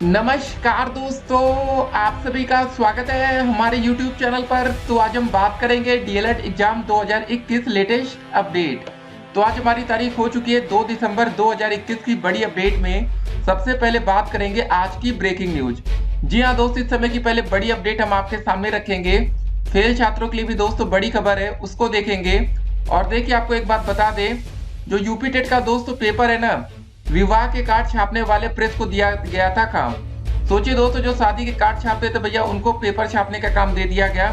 नमस्कार दोस्तों, आप सभी का स्वागत है हमारे YouTube चैनल पर। तो आज हम बात करेंगे डीएलएड एग्जाम 2021 लेटेस्ट अपडेट। तो आज हमारी तारीख हो चुकी है 2 दिसंबर 2021 की बड़ी अपडेट में सबसे पहले बात करेंगे आज की ब्रेकिंग न्यूज। जी हाँ दोस्तों, इस समय की पहले बड़ी अपडेट हम आपके सामने रखेंगे। फेल छात्रों के लिए भी दोस्तों बड़ी खबर है, उसको देखेंगे। और देखिए, आपको एक बात बता दें, जो यूपी टेट का दोस्तों पेपर है ना, विवाह के कार्ड छापने वाले प्रेस को दिया गया था काम। सोचिए दोस्तों, जो शादी के कार्ड छापते थे भैया, उनको पेपर छापने का काम दे दिया गया।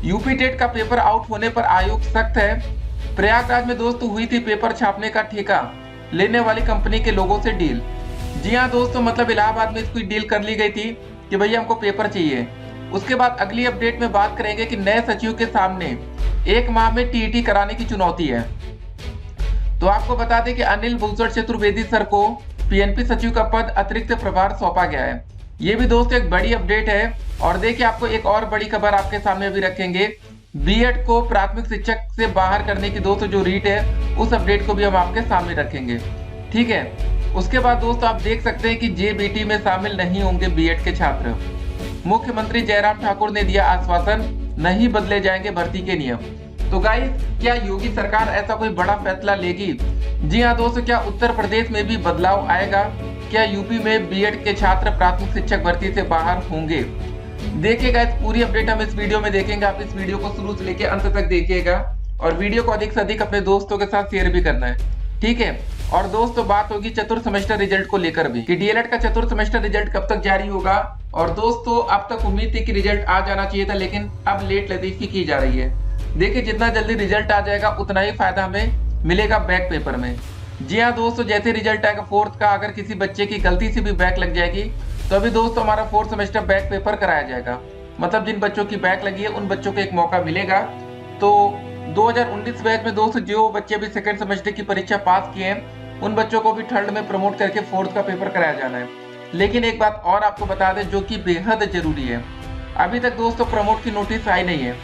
यूपी टेट का पेपर आउट होने पर आयोग सख्त है। प्रयागराज में दोस्तों हुई थी पेपर छापने का ठेका लेने वाली कंपनी के लोगों से डील। जी हाँ दोस्तों, मतलब इलाहाबाद में इसकी डील कर ली गई थी कि भैया हमको पेपर चाहिए। उसके बाद अगली अपडेट में बात करेंगे कि नए सचिव के सामने 1 माह में टीईटी कराने की चुनौती है। तो आपको बता दें कि अनिल भूषण चतुर्वेदी सर को पीएनपी सचिव का पद अतिरिक्त प्रभार सौंपा गया है। ये भी दोस्तों एक बड़ी अपडेट है। और देखिए, आपको एक और बड़ी खबर आपके सामने भी रखेंगे। बीएड को प्राथमिक शिक्षक से बाहर करने की दोस्तों जो रीट है, उस अपडेट को भी हम आपके सामने रखेंगे। ठीक है, उसके बाद दोस्तों आप देख सकते हैं कि जेबीटी में शामिल नहीं होंगे बीएड के छात्र। मुख्यमंत्री जयराम ठाकुर ने दिया आश्वासन, नहीं बदले जाएंगे भर्ती के नियम। तो गाइस, क्या योगी सरकार ऐसा कोई बड़ा फैसला लेगी? जी हाँ दोस्तों, क्या उत्तर प्रदेश में भी बदलाव आएगा? क्या यूपी में बीएड के छात्र प्राथमिक शिक्षक भर्ती से बाहर होंगे? देखिएगा, इस पूरी अपडेट हम इस वीडियो में देखेंगे। आप इस वीडियो को शुरू से लेकर अंत तक देखिएगा और वीडियो को अधिक से अधिक अपने दोस्तों के साथ शेयर भी करना है। ठीक है, और दोस्तों बात होगी चतुर्थ सेमेस्टर रिजल्ट को लेकर भी कि डीएलएड का चतुर्थ सेमेस्टर रिजल्ट कब तक जारी होगा। और दोस्तों अब तक उम्मीद थी कि रिजल्ट आ जाना चाहिए था, लेकिन अब लेट लतीफी की जा रही है। देखिए, जितना जल्दी रिजल्ट आ जाएगा उतना ही फायदा हमें मिलेगा बैक पेपर में। जी हाँ दोस्तों, जैसे रिजल्ट आएगा फोर्थ का, अगर किसी बच्चे की गलती से भी बैक लग जाएगी तो अभी दोस्तों हमारा फोर्थ सेमेस्टर बैक पेपर कराया जाएगा। मतलब जिन बच्चों की बैक लगी है उन बच्चों को एक मौका मिलेगा। तो 2019 बैच में दोस्तों जो बच्चे भी सेकेंड सेमेस्टर की परीक्षा पास किए हैं, उन बच्चों को भी थर्ड में प्रमोट करके फोर्थ का पेपर कराया जाना है। लेकिन एक बात और आपको बता दें जो कि बेहद जरूरी है, अभी तक दोस्तों प्रमोट की नोटिस आई नहीं है।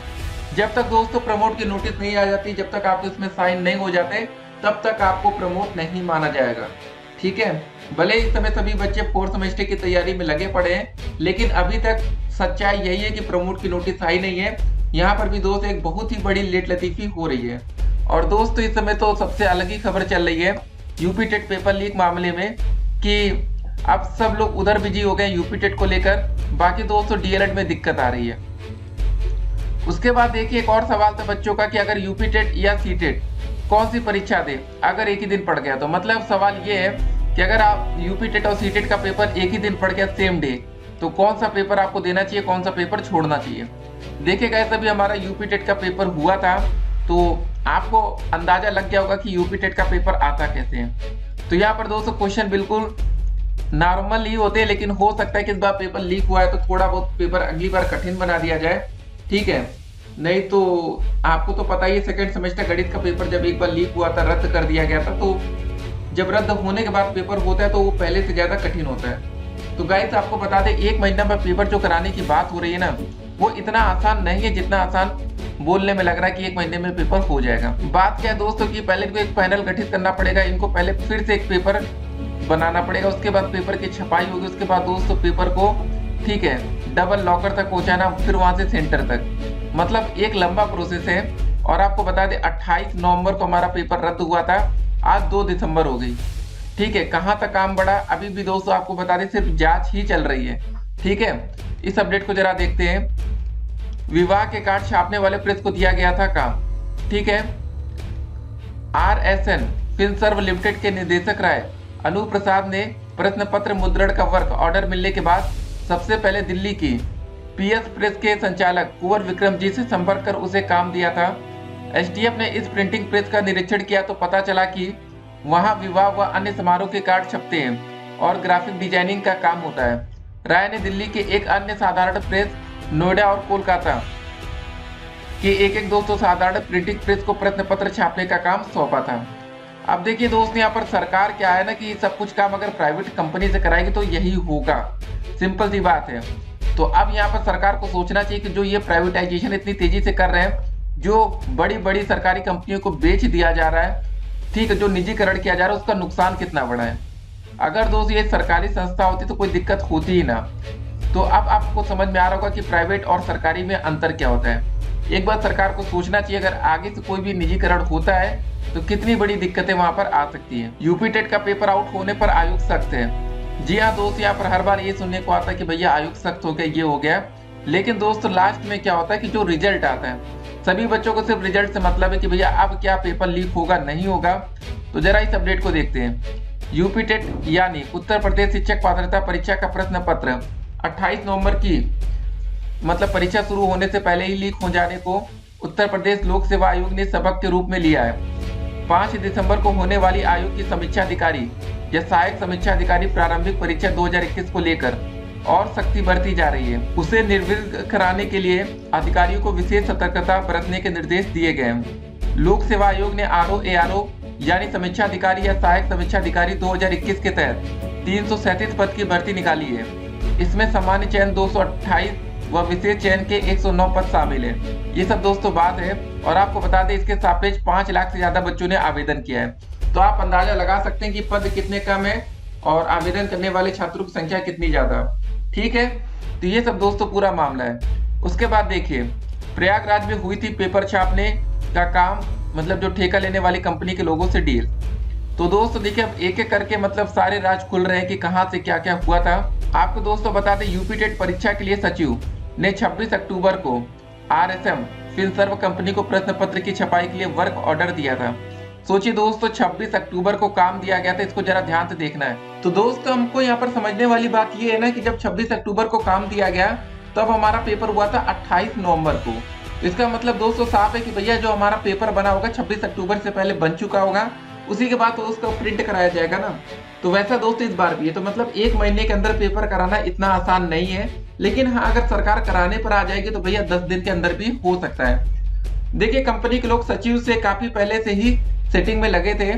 जब तक दोस्तों प्रमोट की नोटिस नहीं आ जाती, जब तक आप इसमें साइन नहीं हो जाते, तब तक आपको प्रमोट नहीं माना जाएगा। ठीक है, भले इस समय सभी बच्चे फोर्थ सेमेस्टर की तैयारी में लगे पड़े हैं, लेकिन अभी तक सच्चाई यही है कि प्रमोट की नोटिस आई नहीं है। यहाँ पर भी दोस्तों एक बहुत ही बड़ी लेट लतीफी हो रही है। और दोस्तों इस समय तो सबसे अलग ही खबर चल रही है यूपी टेट पेपर लीक मामले में, कि अब सब लोग उधर बिजी हो गए यूपी टेट को लेकर। बाकी दोस्तों डीएलएड में दिक्कत आ रही है। उसके बाद देखिए, एक और सवाल था बच्चों का कि अगर यूपी टेट या सी टेट कौन सी परीक्षा दे अगर एक ही दिन पड़ गया तो। मतलब सवाल ये है कि अगर आप यूपी टेट और सी टेट का पेपर एक ही दिन पड़ गया सेम डे, तो कौन सा पेपर आपको देना चाहिए, कौन सा पेपर छोड़ना चाहिए। देखिए गाइस, अभी हमारा यूपी टेट का पेपर हुआ था, तो आपको अंदाजा लग गया होगा कि यूपी टेट का पेपर आता कैसे है। तो यहाँ पर दोस्तों क्वेश्चन बिल्कुल नॉर्मल ही होते हैं, लेकिन हो सकता है कि इस बार पेपर लीक हुआ है तो थोड़ा बहुत पेपर अगली बार कठिन बना दिया जाए। ठीक है, नहीं तो आपको तो पता ही है, सेकंड सेमेस्टर गणित का पेपर जब एक बार लीक हुआ था, रद्द कर दिया गया था, तो जब रद्द होने के बाद पेपर होता है तो वो पहले से ज्यादा कठिन होता है। तो गाइस आपको बता दें, 1 महीना में पेपर जो कराने की बात हो रही है ना, वो इतना आसान नहीं है जितना आसान बोलने में लग रहा है कि 1 महीने में पेपर हो जाएगा। बात क्या है दोस्तों की पहले इनको एक पैनल गठित करना पड़ेगा, इनको पहले फिर से एक पेपर बनाना पड़ेगा, उसके बाद पेपर की छपाई होगी, उसके बाद दोस्तों पेपर को ठीक है डबल लॉकर तक पहुंचाना, फिर वहां से सेंटर तक। मतलब एक लंबा प्रोसेस है। और आपको बता दें 28 नवंबर को हमारा पेपर रद्द हुआ था, आज 2 दिसंबर हो गई। ठीक है, कहाँ तक काम बढ़ा अभी भी दोस्तों आपको बता दें, सिर्फ जांच ही चल रही है। ठीक है, इस अपडेट को जरा देखते हैं। विवाह के कार्ड छापने वाले प्रेस को दिया गया था काम। ठीक है, RSN फिनसर्व लिमिटेड के निदेशक राय अनूप प्रसाद ने प्रश्न पत्र मुद्रण का वर्क ऑर्डर मिलने के बाद सबसे पहले दिल्ली की पीएस प्रेस के संचालक कुंवर विक्रम जी से संपर्क कर उसे काम दिया था। एसटीएफ ने इस प्रिंटिंग प्रेस का निरीक्षण किया तो पता चला कि वहां विवाह व अन्य समारोह के कार्ड छपते हैं और ग्राफिक डिजाइनिंग का काम होता है। राय ने दिल्ली के एक अन्य साधारण प्रेस, नोएडा और कोलकाता के एक दोस्तों साधारण प्रिंटिंग प्रेस को प्रश्न पत्र छापने का काम सौंपा था। अब देखिए दोस्त, यहाँ पर सरकार क्या है ना कि सब कुछ काम अगर प्राइवेट कंपनी से कराएगी तो यही होगा, सिंपल सी बात है। तो अब यहाँ पर सरकार को सोचना चाहिए कि जो ये प्राइवेटाइजेशन इतनी तेजी से कर रहे हैं, जो बड़ी बड़ी सरकारी कंपनियों को बेच दिया जा रहा है, ठीक है, जो निजीकरण किया जा रहा है, उसका नुकसान कितना बड़ा है। अगर दोस्त ये सरकारी संस्था होती तो कोई दिक्कत होती ही ना। तो अब आपको समझ में आ रहा होगा कि प्राइवेट और सरकारी में अंतर क्या होता है। एक बात सरकार को सोचना चाहिए, अगर आगे से कोई भी निजीकरण होता है तो कितनी बड़ी दिक्कतें वहां पर आ सकती है। यूपी टेट का पेपर आउट होने पर आयोग सख्त है। जी हाँ दोस्त, यहाँ पर हर बार ये सुनने को आता है कि भैया आयोग सख्त हो गया, ये हो गया, लेकिन दोस्तों लास्ट में क्या होता है कि जो रिजल्ट आता है, सभी बच्चों को सिर्फ रिजल्ट से मतलब है कि भैया अब क्या पेपर लीक होगा नहीं होगा। तो जरा इस अपडेट को देखते हैं। यूपी टेट यानी उत्तर प्रदेश शिक्षक पात्रता परीक्षा का प्रश्न पत्र 28 नवंबर की मतलब परीक्षा शुरू होने से पहले ही लीक हो जाने को उत्तर प्रदेश लोक सेवा आयोग ने सबक के रूप में लिया है। 5 दिसंबर को होने वाली आयोग की समीक्षा अधिकारी या सहायक समीक्षा अधिकारी प्रारंभिक परीक्षा 2021 को लेकर और सख्ती बरती जा रही है। उसे निर्विघ्न कराने के लिए अधिकारियों को विशेष सतर्कता बरतने के निर्देश दिए गए हैं। लोक सेवा आयोग ने आरओ एआरओ यानी समीक्षा अधिकारी या सहायक समीक्षा अधिकारी 2021 के तहत 337 पद की भर्ती निकाली है। इसमें सामान्य चयन 228 व विशेष चयन के 109 पद शामिल है। ये सब दोस्तों बात है, और आपको बता दें इसके सापेक्ष 5 लाख से ज्यादा बच्चों ने आवेदन किया है। तो आप अंदाजा लगा सकते हैं कि पद कितने कम है और आवेदन करने वाले छात्रों की संख्या कितनी ज्यादा। ठीक है, तो ये सब दोस्तों पूरा मामला है। उसके बाद देखिए, प्रयागराज में हुई थी पेपर छापने का काम, मतलब जो ठेका लेने वाली कंपनी के लोगों से डील। तो दोस्तों देखिए, अब एक एक करके मतलब सारे राज खुल रहे हैं कि कहां से क्या क्या हुआ था। आपको दोस्तों बता दें, यूपी टेट परीक्षा के लिए सचिव ने 26 अक्टूबर को आरएसएम फिनसर्व कंपनी को प्रश्न पत्र की छपाई के लिए वर्क ऑर्डर दिया था। सोचिए दोस्तों, 26 अक्टूबर को काम दिया गया था, इसको जरा ध्यान से देखना है। तो दोस्तों हमको यहाँ पर समझने वाली बात ये है ना कि जब 26 अक्टूबर को काम दिया गया तब हमारा पेपर हुआ था 28 नवंबर को। इसका मतलब दोस्तों साफ है कि भैया जो हमारा पेपर बना होगा 26 अक्टूबर से पहले बन चुका होगा, उसी के बाद तो उसको प्रिंट कराया जाएगा ना। तो वैसा दोस्तों इस बार भी है। तो मतलब 1 महीने के अंदर पेपर कराना इतना आसान नहीं है, लेकिन हाँ अगर सरकार कराने पर आ जाएगी तो भैया 10 दिन के अंदर भी हो सकता है। देखिए, कंपनी के लोग सचिव से काफी पहले से ही सेटिंग में लगे थे।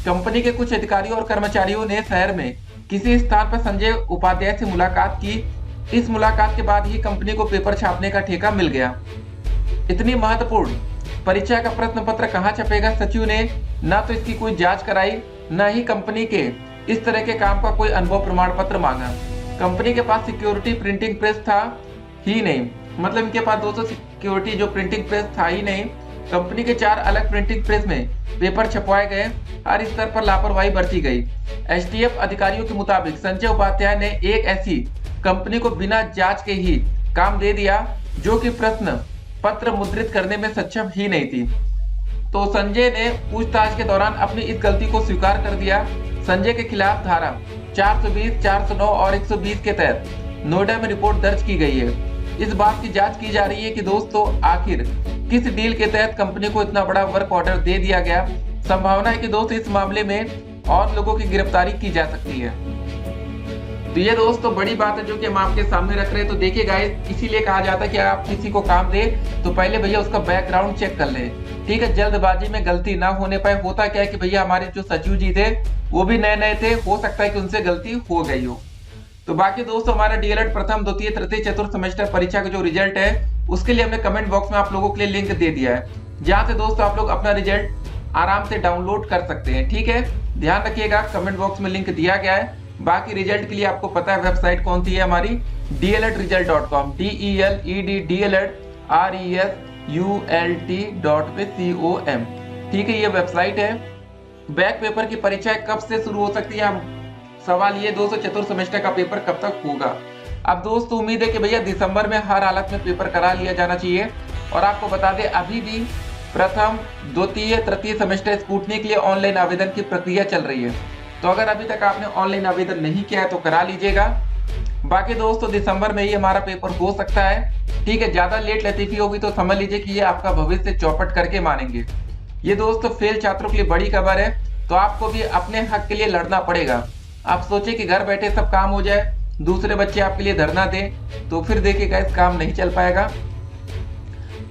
कंपनी के कुछ अधिकारियों और कर्मचारियों ने शहर में किसी स्थान पर संजय उपाध्याय से मुलाकात की। इस मुलाकात के बाद ही कंपनी को पेपर छापने का ठेका मिल गया। इतनी महत्वपूर्ण परीक्षा का प्रश्न पत्र कहाँ छपेगा, सचिव ने ना तो इसकी कोई जांच कराई, न ही कंपनी के इस तरह के काम का कोई अनुभव प्रमाण पत्र मांगा। कंपनी के पास सिक्योरिटी प्रिंटिंग प्रेस था ही नहीं, मतलब इनके पास दोस्तों सिक्योरिटी जो प्रिंटिंग प्रेस था ही नहीं। कंपनी के 4 अलग प्रिंटिंग प्रेस में पेपर छपवाए गए। हर स्तर पर लापरवाही बरती गई। एसटीएफ अधिकारियों के मुताबिक संजय उपाध्याय ने एक ऐसी कंपनी को बिना जांच के ही काम दे दिया जो कि प्रश्न पत्र मुद्रित करने में सक्षम ही नहीं थी। तो संजय ने पूछताछ के दौरान अपनी इस गलती को स्वीकार कर दिया। संजय के खिलाफ धारा 420, 409 और 120 के तहत नोएडा में रिपोर्ट दर्ज की गई है। इस बात की जांच की जा रही है कि दोस्तों आखिर किस डील के तहत कंपनी को इतना बड़ा वर्क ऑर्डर दे दिया गया। संभावना है कि दोस्तों इस मामले में और लोगों की गिरफ्तारी की जा सकती है। तो ये दोस्तों बड़ी बात है जो कि हम आपके सामने रख रहे हैं। तो देखिए गाइस, इसीलिए कहा जाता है कि आप किसी को काम दे तो पहले भैया उसका बैकग्राउंड चेक कर ले। ठीक है, जल्दबाजी में गलती ना होने पाए। होता क्या है कि भैया हमारे जो सचिव जी थे वो भी नए नए थे, हो सकता है कि उनसे गलती हो गई हो। तो बाकी दोस्तों हमारा डीएलएड प्रथम, द्वितीय, तृतीय, चतुर्थ सेमेस्टर परीक्षा का जो रिजल्ट है उसके लिए हमने कमेंट बॉक्स में आप लोगों के लिए लिंक दे दिया है, जहां से दोस्तों आप लोग अपना रिजल्ट आराम से डाउनलोड कर सकते हैं। ठीक है, ध्यान रखिएगा, कमेंट बॉक्स में लिंक दिया गया है। बाकी रिजल्ट के लिए आपको पता है वेबसाइट कौन सी है हमारी, deledresult.com, DELEDRESULT.com। ठीक है, ये वेबसाइट है। बैक पेपर की परीक्षा कब से शुरू हो सकती है, सवाल ये दोस्तों चतुर्थ सेमेस्टर का पेपर कब तक होगा। अब दोस्तों उम्मीद है कि भैया दिसंबर में हर हालत में पेपर करा लिया जाना चाहिए। और आपको बता दें अभी भी प्रथम, द्वितीय, तृतीय सेमेस्टर स्कूटनी के लिए ऑनलाइन आवेदन की प्रक्रिया चल रही है। तो अगर अभी तक आपने ऑनलाइन आवेदन नहीं किया है तो करा लीजिएगा। बाकी दोस्तों दिसंबर में ही हमारा पेपर हो सकता है। ठीक है, ज्यादा लेट लतीफी होगी तो समझ लीजिए कि ये आपका भविष्य चौपट करके मानेंगे। ये दोस्तों फेल छात्रों के लिए बड़ी खबर है। तो आपको भी अपने हक के लिए लड़ना पड़ेगा। आप सोचे कि घर बैठे सब काम हो जाए, दूसरे बच्चे आपके लिए धरना दें, तो फिर देखिएगा इस काम नहीं चल पाएगा।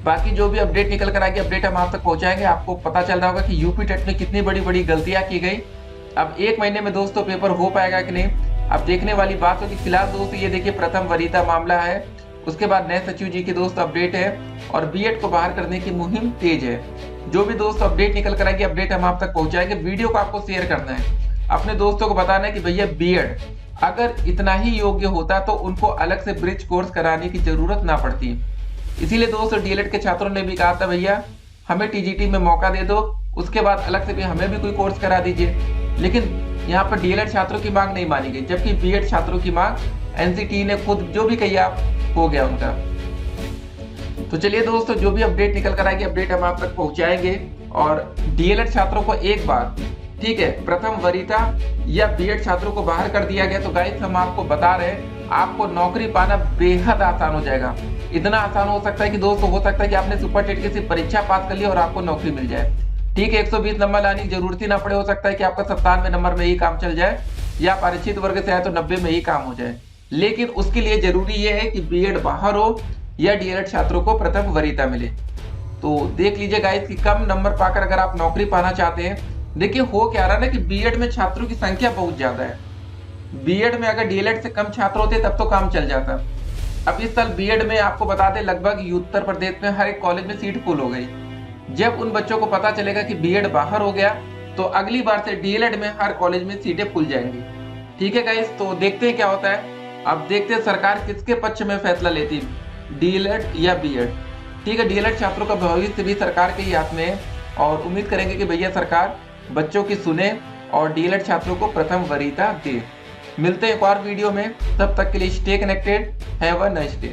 बाकी जो भी अपडेट निकल कर आएगी अपडेट हम आप तक पहुंचाएंगे। आपको पता चल रहा होगा कि यूपी टेट में कितनी बड़ी बड़ी गलतियां की गई। अब 1 महीने में दोस्तों पेपर हो पाएगा कि नहीं, अब देखने वाली बात होगी। फिलहाल दोस्तों ये देखिए प्रथम वरीयता मामला है, उसके बाद नए सचिव जी की दोस्त अपडेट है और बीएड को बाहर करने की मुहिम तेज है। जो भी दोस्त अपडेट निकल कर आएगी अपडेट हम आप तक पहुंचाएंगे। वीडियो को आपको शेयर करना है अपने दोस्तों को बताना है कि भैया बीएड अगर इतना ही योग्य होता तो उनको अलग से ब्रिज कोर्स कराने की जरूरत ना पड़ती। इसीलिए दोस्तों डीएलएड के छात्रों ने भी कहा था भैया हमें टीजीटी में मौका दे दो, उसके बाद अलग से भी हमें भी कोई कोर्स करा दीजिए। लेकिन यहाँ पर डीएलएड छात्रों की मांग नहीं मानी गई, जबकि बीएड छात्रों की मांग एनसीटी ने खुद जो भी कही आप हो गया उनका। तो चलिए दोस्तों, जो भी अपडेट निकल कर आएगी अपडेट हम आप तक पहुंचाएंगे। और डीएलएड छात्रों को एक बार ठीक है प्रथम वरीयता या बीएड छात्रों को बाहर कर दिया गया तो गाइस हम आपको बता रहे हैं आपको नौकरी पाना बेहद आसान हो जाएगा। इतना आसान हो सकता है कि दोस्तों हो सकता है कि आपने सुपर टेट की सिर्फ परीक्षा पास कर ली और आपको नौकरी मिल जाए। ठीक है 120 नंबर लाने की जरूरत ही ना पड़े, हो सकता है कि आपका 97 नंबर में ही काम चल जाए या परिचित वर्ग से आए तो 90 में ही काम हो जाए। लेकिन उसके लिए जरूरी यह है कि बीएड बाहर हो या डीएलएड छात्रों को प्रथम वरीयता मिले। तो देख लीजिए गाइस कि कम नंबर पाकर अगर आप नौकरी पाना चाहते हैं, देखिए हो क्या रहा है ना कि बीएड में छात्रों की संख्या बहुत ज्यादा है। बीएड में अगर डीएलएड से कम छात्र होते तब तो काम चल जाता। अब इस साल बीएड में आपको बता दें लगभग उत्तर प्रदेश में हर एक कॉलेज में सीट फुल हो गई। जब उन बच्चों को पता चलेगा कि बीएड बाहर हो गया तो अगली बार से डीएलएड में हर कॉलेज में सीटें खुल जाएंगी। ठीक है गाइस, तो देखते हैं क्या होता है। अब देखते हैं सरकार किसके पक्ष में फैसला लेती है, डीएलएड या बीएड। ठीक है, डीएलएड छात्रों का भविष्य भी सरकार के ही हाथ में है और उम्मीद करेंगे कि भैया सरकार बच्चों की सुने और डीएलएड छात्रों को प्रथम वरीयता दे। मिलते हैं एक और वीडियो में, तब तक के लिए stay connected, have a nice day.